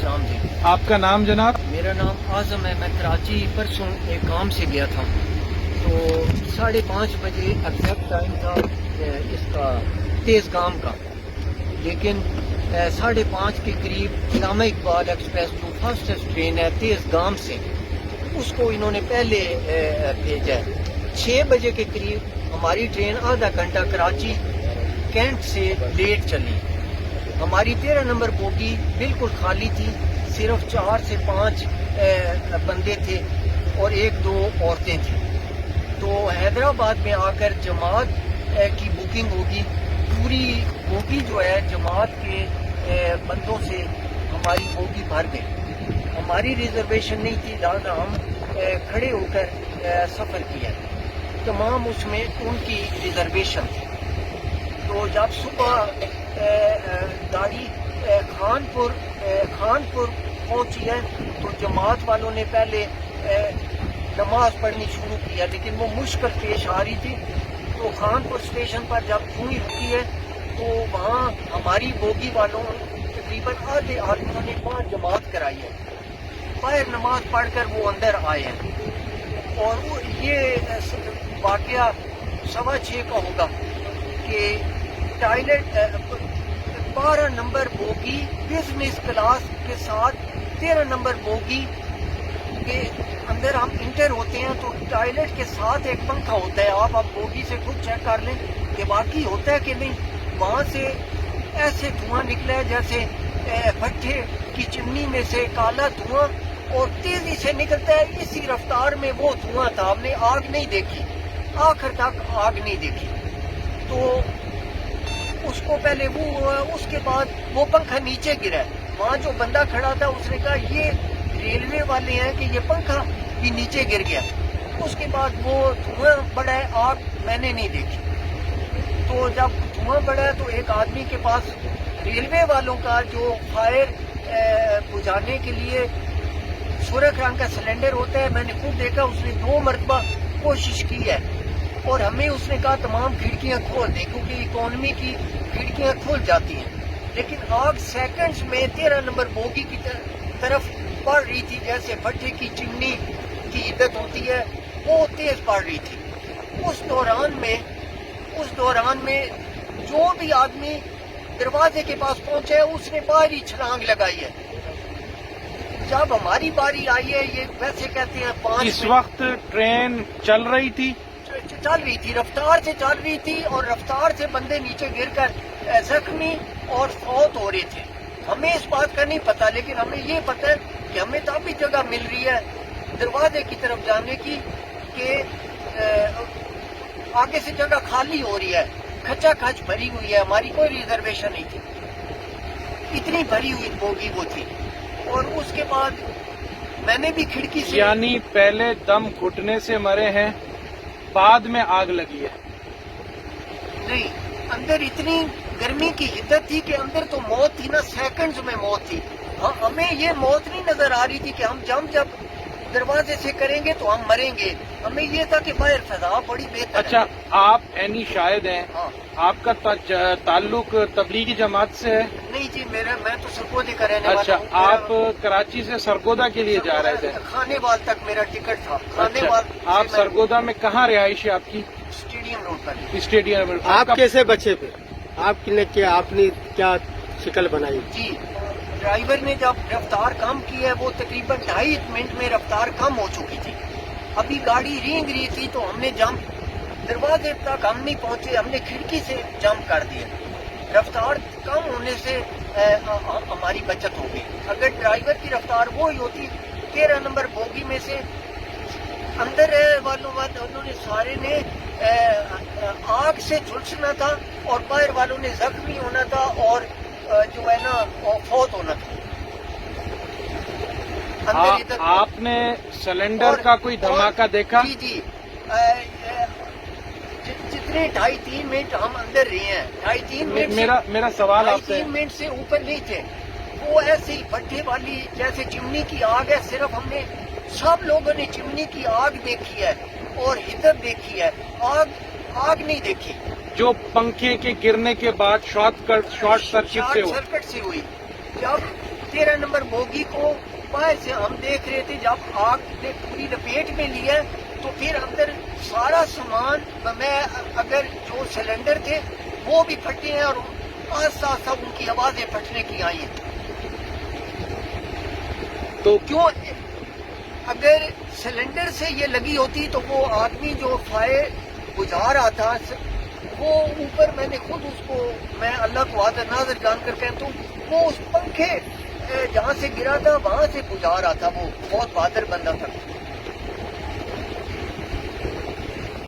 السلام جی. آپ کا نام جناب؟ میرا نام اعظم ہے. میں کراچی پرسوں ایک کام سے گیا تھا تو 5:30 بجے ایگزیکٹ ٹائم تھا اس کا تیز گام کا، لیکن 5:30 کے قریب علامہ اقبال ایکسپریس جو فاسٹسٹ ٹرین ہے تیز گام سے، اس کو انہوں نے پہلے بھیجا ہے. 6 بجے کے قریب ہماری ٹرین آدھا گھنٹہ کراچی کینٹ سے لیٹ چلی. ہماری 13 نمبر بوگی بالکل خالی تھی، صرف 4 سے 5 بندے تھے اور 1-2 عورتیں تھیں. تو حیدرآباد میں آ کر جماعت کی بکنگ ہوگی. پوری بوگی جو ہے جماعت کے بندوں سے ہماری بوگی بھر گئی. ہماری ریزرویشن نہیں تھی، لہٰذا ہم کھڑے ہو کر سفر کیا. تمام اس میں ان کی ریزرویشن تھی. تو جب صبح گاڑی خانپور پہنچی ہے تو جماعت والوں نے پہلے نماز پڑھنی شروع کیا، لیکن وہ مشکل پیش آ رہی تھی. تو خانپور اسٹیشن پر جب پوری رکی ہے تو وہاں ہماری بوگی والوں تقریباً آدھے آدمیوں نے وہاں جماعت کرائی ہے. باہر نماز پڑھ کر وہ اندر آئے ہیں. اور یہ واقعہ 6:15 کا ہوگا کہ toilet 12 number bogie business class کے ساتھ 13 نمبر بوگی کے اندر ہم انٹر ہوتے ہیں تو ٹوائلٹ کے ساتھ ایک پنکھا ہوتا ہے. آپ بوگی سے خود چیک کر لیں کہ واقعی ہوتا ہے کہ نہیں. وہاں سے ایسے دھواں نکلا ہے جیسے بھٹے کی چمنی میں سے کالا دھواں، اور تیزی سے نکلتا ہے. اسی رفتار میں وہ دھواں تھا. ہم نے آگ نہیں دیکھی، آخر تک آگ نہیں دیکھی. تو اس کو پہلے وہ ہوا، اس کے بعد وہ پنکھا نیچے گرا. وہاں جو بندہ کھڑا تھا اس نے کہا یہ ریلوے والے ہیں کہ یہ پنکھا بھی نیچے گر گیا. اس کے بعد وہ دھواں بڑھا ہے، آگ میں نے نہیں دیکھی. تو جب دھواں بڑھا ہے تو ایک آدمی کے پاس ریلوے والوں کا جو فائر بجھانے کے لیے سرخ رنگ کا سلنڈر ہوتا ہے، میں نے خود دیکھا، اس نے 2 مرتبہ کوشش کی ہے. اور ہمیں اس نے کہا تمام کھڑکیاں کھول دیں کیونکہ اکانومی کی کھڑکیاں کھل جاتی ہیں. لیکن آگ سیکنڈز میں 13 نمبر بوگی کی طرف بڑھ رہی تھی، جیسے بھٹے کی چمنی کی عدت ہوتی ہے وہ تیز بڑھ رہی تھی. اس دوران میں جو بھی آدمی دروازے کے پاس پہنچا ہے اس نے باہر ہی چھلانگ لگائی ہے. جب ہماری باری آئی ہے، یہ ویسے کہتے ہیں 5 اس وقت ٹرین چل رہی تھی، رفتار سے چل رہی تھی، اور رفتار سے بندے نیچے گر کر زخمی اور فوت ہو رہے تھے. ہمیں اس بات کا نہیں پتا، لیکن ہمیں یہ پتا ہے کہ ہمیں تو ابھی جگہ مل رہی ہے دروازے کی طرف جانے کی کہ آگے سے جگہ خالی ہو رہی ہے. کھچا کھچ بھری ہوئی ہے، ہماری کوئی ریزرویشن نہیں تھی. اتنی بھری ہوئی بوگی وہ تھی. اور اس کے بعد میں نے بھی کھڑکی سے، یعنی پہلے دم گھٹنے سے مرے ہیں، بعد میں آگ لگی ہے. نہیں، اندر اتنی گرمی کی حدت تھی کہ اندر تو موت تھی نا، سیکنڈز میں موت تھی. ہمیں یہ موت نہیں نظر آ رہی تھی کہ ہم جب دروازے سے کریں گے تو ہم مریں گے. ہمیں یہ تھا کہ باہر فضا بڑی بہتر ہے. اچھا، آپ عینی شاہد ہیں، ہاں. آپ کا تعلق تبلیغی جماعت سے ہے؟ نہیں جی، میں تو سرگودے کا رہنے والا اچھا، ہوں. آپ کراچی سے سرگودا کے لیے جا رہے تھے؟ کھانے وال تک میرا ٹکٹ تھا. اچھا، آپ سرگودا میں کہاں رہائش ہے آپ کی؟ اسٹیڈیم روڈ پر. اسٹیڈیم میں. آپ کیسے بچے پھر؟ آپ نے کیا شکل بنائی؟ جی، ڈرائیور نے جب رفتار کم کی ہے، وہ تقریباً 2.5 منٹ میں رفتار کم ہو چکی تھی. ابھی گاڑی رینگ رہی تھی تو ہم نے جمپ، دروازے تک ہم نہیں پہنچے، ہم نے کھڑکی سے جمپ کر دیا. رفتار کم ہونے سے ہماری بچت ہو گئی. اگر ڈرائیور کی رفتار وہی ہوتی، 13 نمبر بوگی میں سے اندر والوں نے سارے نے آگ سے جھلسنا تھا اور باہر والوں نے زخمی ہونا تھا اور جو ہے نا فوت ہونا تھا. آپ نے سلنڈر کا کوئی دھماکہ دیکھا؟ جی، جتنے 2.5-3 منٹ ہم اندر رہے ہیں، 2.5-3 منٹ، میرا سوال آپ سے 2.5-3 منٹ سے اوپر نہیں تھے. وہ ایسی بھٹے والی جیسے چمنی کی آگ ہے. صرف ہم نے، سب لوگوں نے چمنی کی آگ دیکھی ہے اور حدت دیکھی ہے، آگ نہیں دیکھی. جو پنکھے کے گرنے کے بعد شارٹ سرکٹ سے ہوئی. سرکٹ سے ہوئی. جب 13 نمبر بوگی کو باہر سے ہم دیکھ رہے تھے، جب آگ نے پوری لپیٹ میں لیا تو پھر اندر سارا سامان میں اگر جو سلنڈر تھے وہ بھی پھٹے ہیں اور آہستہ آہستہ ان کی آوازیں پھٹنے کی آئی ہیں. تو کیوں اگر سلنڈر سے یہ لگی ہوتی تو وہ آدمی جو فائر بجھا رہا تھا وہ اوپر، میں نے خود اس کو، میں اللہ کو حاضر ناظر جان کر کہتا ہوں، وہ اس پنکھے جہاں سے گرا تھا وہاں سے بجھا رہا تھا. وہ بہت بہادر بندہ تھا.